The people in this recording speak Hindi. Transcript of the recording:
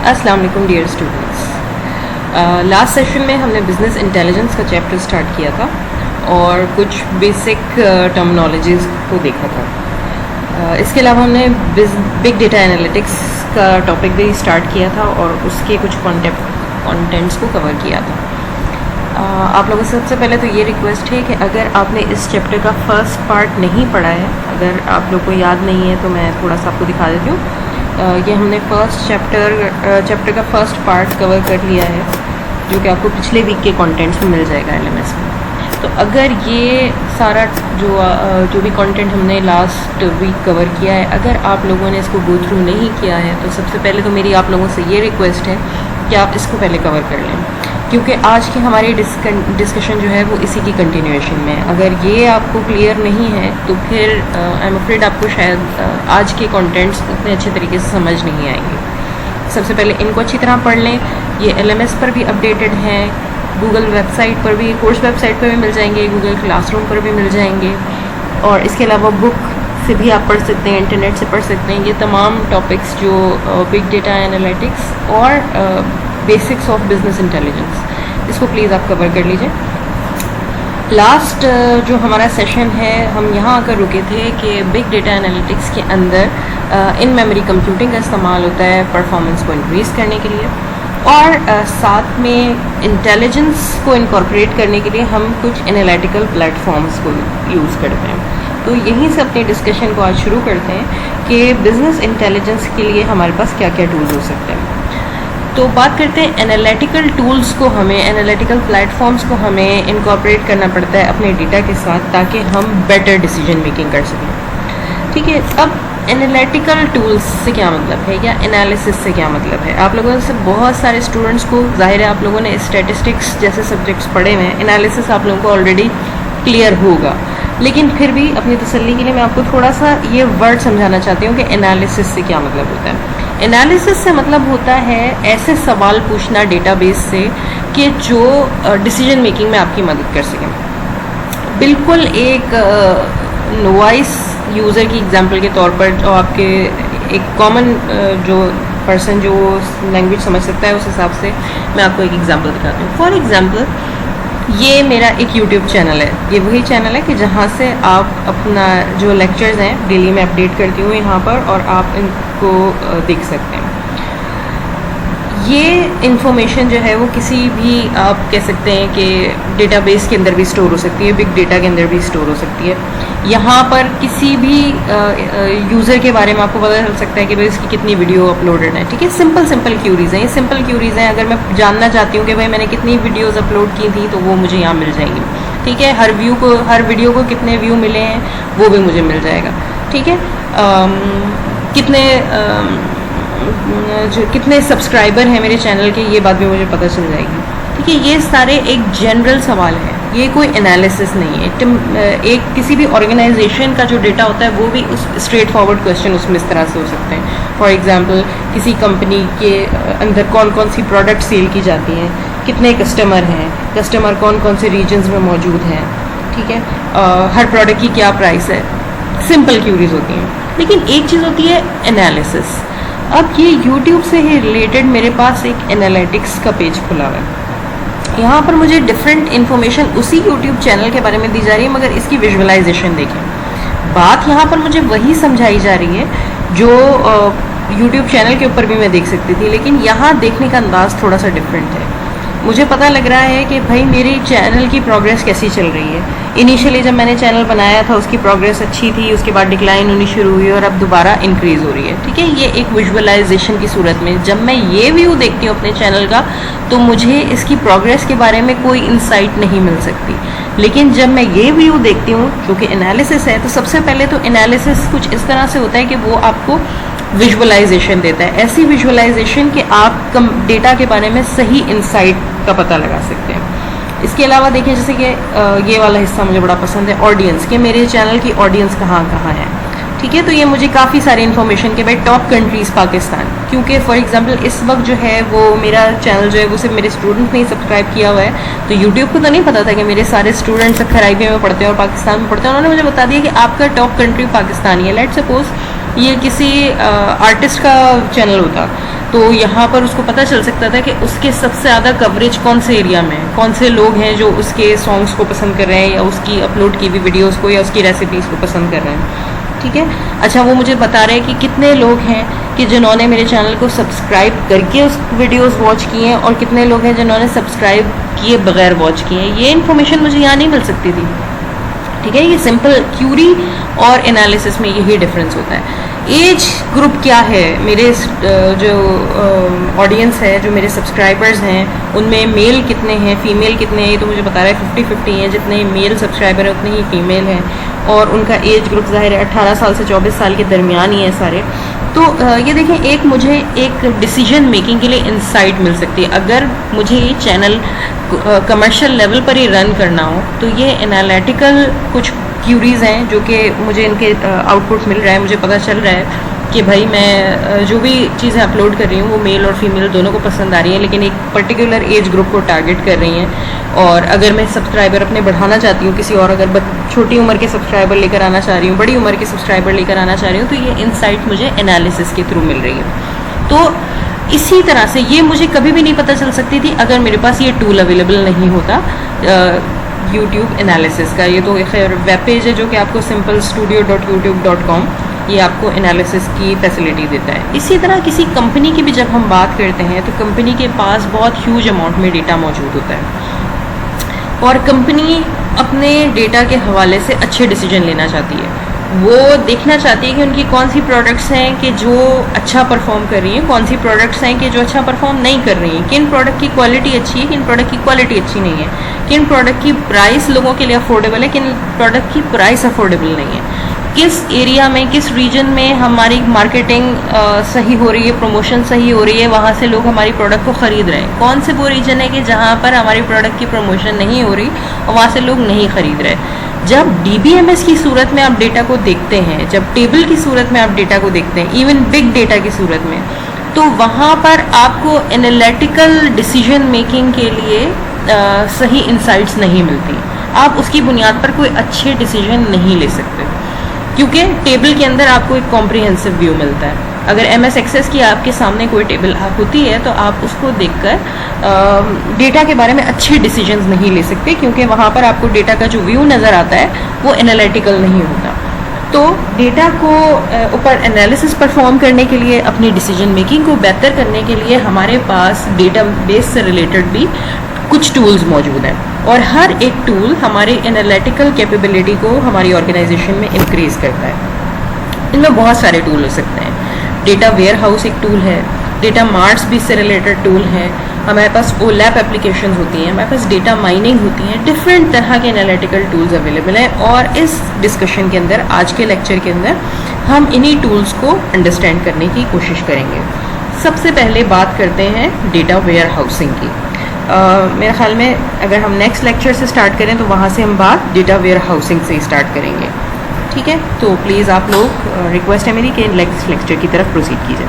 अस्सलाम वालेकुम डियर स्टूडेंट्स। लास्ट सेशन में हमने बिज़नेस इंटेलिजेंस का चैप्टर स्टार्ट किया था और कुछ बेसिक टर्मिनोलॉजीज़ को देखा था। इसके अलावा हमने बिग डेटा एनालिटिक्स का टॉपिक भी स्टार्ट किया था और उसके कुछ कंटेंट्स को कवर किया था। आप लोगों से सबसे पहले तो ये रिक्वेस्ट है कि अगर आपने इस चैप्टर का फर्स्ट पार्ट नहीं पढ़ा है, अगर आप लोग को याद नहीं है तो मैं थोड़ा सा आपको दिखा देती हूँ। ये हमने फर्स्ट चैप्टर का फर्स्ट पार्ट कवर कर लिया है, जो कि आपको पिछले वीक के कंटेंट्स में मिल जाएगा एलएमएस में। तो अगर ये सारा जो भी कंटेंट हमने लास्ट वीक कवर किया है, अगर आप लोगों ने इसको गो थ्रू नहीं किया है तो सबसे पहले तो मेरी आप लोगों से ये रिक्वेस्ट है कि आप इसको पहले कवर कर लें, क्योंकि आज की हमारी डिस्कशन जो है वो इसी की कंटिन्यूएशन में है। अगर ये आपको क्लियर नहीं है तो फिर आई एम अफ्रेड आपको शायद आज के कंटेंट्स उतने अच्छे तरीके से समझ नहीं आएंगे। सबसे पहले इनको अच्छी तरह पढ़ लें। ये एलएमएस पर भी अपडेटेड हैं, गूगल वेबसाइट पर भी, कोर्स वेबसाइट पर भी मिल जाएंगे, गूगल क्लासरूम पर भी मिल जाएंगे, और इसके अलावा बुक से भी आप पढ़ सकते हैं, इंटरनेट से पढ़ सकते हैं। ये तमाम टॉपिक्स जो बिग डेटा एनालिटिक्स और बेसिक्स ऑफ बिजनेस इंटेलिजेंस, इसको प्लीज़ आप कवर कर लीजिए। लास्ट जो हमारा सेशन है, हम यहाँ आकर रुके थे कि बिग डेटा एनालिटिक्स के अंदर इन मेमोरी कंप्यूटिंग का इस्तेमाल होता है परफॉर्मेंस को इंक्रीज़ करने के लिए, और साथ में इंटेलिजेंस को इनकॉर्पोरेट करने के लिए हम कुछ एनालिटिकल प्लेटफॉर्म्स को यूज़ करते हैं। तो यहीं से अपने डिस्कशन को आज शुरू करते हैं कि बिज़नेस इंटेलिजेंस के लिए हमारे पास क्या क्या टूल्स हो सकते हैं। तो बात करते हैं एनालिटिकल टूल्स को, हमें एनालिटिकल प्लेटफॉर्म्स को हमें इनकॉर्पोरेट करना पड़ता है अपने डेटा के साथ, ताकि हम बेटर डिसीजन मेकिंग कर सकें। ठीक है, अब एनालिटिकल टूल्स से क्या मतलब है या एनालिसिस से क्या मतलब है? आप लोगों से बहुत सारे स्टूडेंट्स को, जाहिर है आप लोगों ने स्टैटिस्टिक्स जैसे सब्जेक्ट्स पढ़े हुए हैं, एनालिसिस आप लोगों को ऑलरेडी क्लियर होगा, लेकिन फिर भी अपनी तसल्ली के लिए मैं आपको थोड़ा सा ये वर्ड समझाना चाहती हूँ कि एनालिसिस से क्या मतलब होता है। एनालिसिस से मतलब होता है ऐसे सवाल पूछना डेटाबेस से कि जो डिसीजन मेकिंग में आपकी मदद कर सकें। बिल्कुल एक नोवाइस यूज़र की एग्जांपल के तौर पर, जो आपके एक कॉमन जो पर्सन जो लैंग्वेज समझ सकता है, उस हिसाब से मैं आपको एक एग्जांपल दिखाती हूँ। फॉर एग्जांपल, ये मेरा एक यूट्यूब चैनल है। ये वही चैनल है कि जहाँ से आप अपना जो लेक्चर्स हैं डेली में अपडेट करती हूँ यहाँ पर, और आप इनको देख सकते हैं। ये इन्फॉर्मेशन जो है वो किसी भी, आप कह सकते हैं कि डेटाबेस के अंदर भी स्टोर हो सकती है, बिग डेटा के अंदर भी स्टोर हो सकती है। यहाँ पर किसी भी यूज़र के बारे में आपको पता चल सकता है कि भाई इसकी कितनी वीडियो अपलोडेड है। ठीक है, सिंपल क्यूरीज़ हैं, ये सिंपल क्यूरीज़ हैं। अगर मैं जानना चाहती हूँ कि भाई मैंने कितनी वीडियोज़ अपलोड की थी, तो वो मुझे यहाँ मिल जाएंगी। ठीक है, हर वीडियो को कितने व्यू मिले हैं वो भी मुझे मिल जाएगा। ठीक है, कितने सब्सक्राइबर हैं मेरे चैनल के, ये बात भी मुझे पता चल जाएगी। ठीक है, ये सारे एक जनरल सवाल हैं, ये कोई एनालिसिस नहीं है। एक किसी भी ऑर्गेनाइजेशन का जो डेटा होता है वो भी उस स्ट्रेट फॉरवर्ड क्वेश्चन उसमें इस तरह से हो सकते हैं। फॉर एग्जांपल, किसी कंपनी के अंदर कौन कौन सी प्रोडक्ट सेल की जाती हैं, कितने कस्टमर हैं, कस्टमर कौन कौन से रीजन्स में मौजूद हैं। ठीक है, हर प्रोडक्ट की क्या प्राइस है। सिंपल क्यूरीज होती हैं, लेकिन एक चीज़ होती है एनालिसिस। अब ये YouTube से ही रिलेटेड मेरे पास एक एनालिटिक्स का पेज खुला हुआ है। यहाँ पर मुझे डिफरेंट इन्फॉर्मेशन उसी YouTube चैनल के बारे में दी जा रही है, मगर इसकी विजुअलाइजेशन देखें। बात यहाँ पर मुझे वही समझाई जा रही है जो YouTube चैनल के ऊपर भी मैं देख सकती थी, लेकिन यहाँ देखने का अंदाज़ थोड़ा सा डिफरेंट है। मुझे पता लग रहा है कि भाई मेरे चैनल की प्रोग्रेस कैसी चल रही है। इनिशियली जब मैंने चैनल बनाया था उसकी प्रोग्रेस अच्छी थी, उसके बाद डिक्लाइन होनी शुरू हुई और अब दोबारा इंक्रीज़ हो रही है। ठीक है, ये एक विजुअलाइजेशन की सूरत में जब मैं ये व्यू देखती हूँ अपने चैनल का, तो मुझे इसकी प्रोग्रेस के बारे में कोई इंसाइट नहीं मिल सकती। लेकिन जब मैं ये व्यू देखती हूँ, क्योंकि एनालिसिस है, तो सबसे पहले तो एनालिसिस कुछ इस तरह से होता है कि वो आपको विजुअलाइजेशन देता है, ऐसी विजुअलाइजेशन कि आप डेटा के बारे में सही इंसाइट का पता लगा सकते हैं। इसके अलावा देखिए, जैसे कि ये वाला हिस्सा मुझे बड़ा पसंद है, ऑडियंस, कि मेरे चैनल की ऑडियंस कहाँ कहाँ है। ठीक है, तो ये मुझे काफ़ी सारी इन्फॉर्मेशन के भाई टॉप कंट्रीज़ पाकिस्तान, क्योंकि फॉर एग्जांपल इस वक्त जो है वो मेरा चैनल जो है वो सिर्फ मेरे स्टूडेंट ने ही सब्सक्राइब किया हुआ है। तो यूट्यूब को तो नहीं पता था कि मेरे सारे स्टूडेंट्स अक्खर IBM में पढ़ते हैं और पाकिस्तान में पढ़ते हैं। उन्होंने मुझे बता दिया कि आपका टॉप कंट्री पाकिस्तान ही है। लेट्स सपोज ये किसी आर्टिस्ट का चैनल होता तो यहाँ पर उसको पता चल सकता था कि उसके सबसे ज़्यादा कवरेज कौन से एरिया में है, कौन से लोग हैं जो उसके सॉन्ग्स को पसंद कर रहे हैं या उसकी अपलोड की हुई वीडियोस को या उसकी रेसिपीज़ को पसंद कर रहे हैं। ठीक है, अच्छा वो मुझे बता रहे हैं कि कितने लोग हैं कि जिन्होंने मेरे चैनल को सब्सक्राइब करके उस वीडियोस वॉच किए हैं और कितने लोग हैं जिन्होंने सब्सक्राइब किए बगैर वॉच किए हैं। ये इन्फॉर्मेशन मुझे यहाँ नहीं मिल सकती थी। ठीक है, ये सिंपल क्यूरी और एनालिसिस में यही डिफरेंस होता है। एज ग्रुप क्या है, मेरे जो ऑडियंस है, जो मेरे सब्सक्राइबर्स हैं, उनमें मेल कितने हैं, फीमेल कितने हैं, ये तो मुझे बता रहा है 50-50 हैं। जितने मेल सब्सक्राइबर हैं उतने ही फीमेल हैं और उनका एज ग्रुप ज़ाहिर है 18 साल से 24 साल के दरमियान ही है सारे। तो ये देखें, एक मुझे एक डिसीजन मेकिंग के लिए इंसाइट मिल सकती है। अगर मुझे ये चैनल कमर्शियल लेवल पर ही रन करना हो तो ये एनालिटिकल कुछ क्यूरीज़ हैं जो कि मुझे इनके आउटपुट मिल रहा है। मुझे पता चल रहा है कि भाई मैं जो भी चीज़ें अपलोड कर रही हूँ वो मेल और फीमेल दोनों को पसंद आ रही हैं, लेकिन एक पर्टिकुलर एज ग्रुप को टारगेट कर रही हैं। और अगर मैं सब्सक्राइबर अपने बढ़ाना चाहती हूँ, किसी और अगर छोटी उम्र के सब्सक्राइबर लेकर आना चाह रही हूँ, बड़ी उम्र के सब्सक्राइबर लेकर आना चाह रही हूँ, तो ये इंसाइट मुझे एनालिसिस के थ्रू मिल रही है। तो इसी तरह से ये मुझे कभी भी नहीं पता चल सकती थी अगर मेरे पास ये टूल अवेलेबल नहीं होता YouTube एनालिसिस का। ये तो खैर वेब पेज है जो कि आपको simplestudio.youtube.com ये आपको एनालिसिस की फैसिलिटी देता है। इसी तरह किसी कंपनी की भी जब हम बात करते हैं तो कंपनी के पास बहुत ह्यूज अमाउंट में डेटा मौजूद होता है और कंपनी अपने डेटा के हवाले से अच्छे डिसीजन लेना चाहती है। वो देखना चाहती है कि उनकी कौन सी प्रोडक्ट्स हैं कि जो अच्छा परफॉर्म कर रही हैं, कौन सी प्रोडक्ट्स हैं कि जो अच्छा परफॉर्म नहीं कर रही हैं, किन प्रोडक्ट की क्वालिटी अच्छी है, किन प्रोडक्ट की क्वालिटी अच्छी नहीं है, किन प्रोडक्ट की प्राइस लोगों के लिए अफोर्डेबल है, किन प्रोडक्ट की प्राइस अफोर्डेबल नहीं है, किस एरिया में, किस रीजन में हमारी मार्केटिंग सही हो रही है, प्रमोशन सही हो रही है, वहाँ से लोग हमारी प्रोडक्ट को ख़रीद रहे हैं, कौन से वो रीजन है कि जहाँ पर हमारी प्रोडक्ट की प्रमोशन नहीं हो रही और वहाँ से लोग नहीं ख़रीद रहे। जब DBMS की सूरत में आप डेटा को देखते हैं, जब टेबल की सूरत में आप डेटा को देखते हैं, इवन बिग डेटा की सूरत में, तो वहाँ पर आपको एनालिटिकल डिसीजन मेकिंग के लिए सही इंसाइट्स नहीं मिलती। आप उसकी बुनियाद पर कोई अच्छे डिसीजन नहीं ले सकते क्योंकि टेबल के अंदर आपको एक कॉम्प्रिहेंसिव व्यू मिलता है। अगर MS एक्सेस की आपके सामने कोई टेबल होती है तो आप उसको देखकर डेटा के बारे में अच्छे डिसीजंस नहीं ले सकते क्योंकि वहाँ पर आपको डेटा का जो व्यू नज़र आता है वो एनालिटिकल नहीं होता। तो डेटा को ऊपर एनालिसिस परफॉर्म करने के लिए, अपनी डिसीजन मेकिंग को बेहतर करने के लिए हमारे पास डेटाबेस से रिलेटेड भी कुछ टूल्स मौजूद हैं और हर एक टूल हमारे एनालिटिकल कैपेबिलिटी को हमारी ऑर्गेनाइजेशन में इंक्रीज करता है। इनमें बहुत सारे टूल हो सकते हैं। डेटा वेयर हाउस एक टूल है, डेटा मार्ट्स भी इससे रिलेटेड टूल है, हमारे पास OLAP एप्लीकेशन होती हैं, हमारे पास डेटा माइनिंग होती हैं, डिफरेंट तरह के एनालिटिकल टूल्स अवेलेबल हैं। और इस डिस्कशन के अंदर, आज के लेक्चर के अंदर, हम इन्हीं टूल्स को अंडरस्टैंड करने की कोशिश करेंगे। सबसे पहले बात करते हैं डेटा वेयर हाउसिंग की। मेरे ख्याल में अगर हम नेक्स्ट लेक्चर से स्टार्ट करें तो वहाँ से हम बात डेटा वेयर हाउसिंग से ही स्टार्ट करेंगे। ठीक है, तो प्लीज़ आप लोग रिक्वेस्ट है मेरी कि नेक्स्ट लेक्चर की तरफ प्रोसीड कीजिए।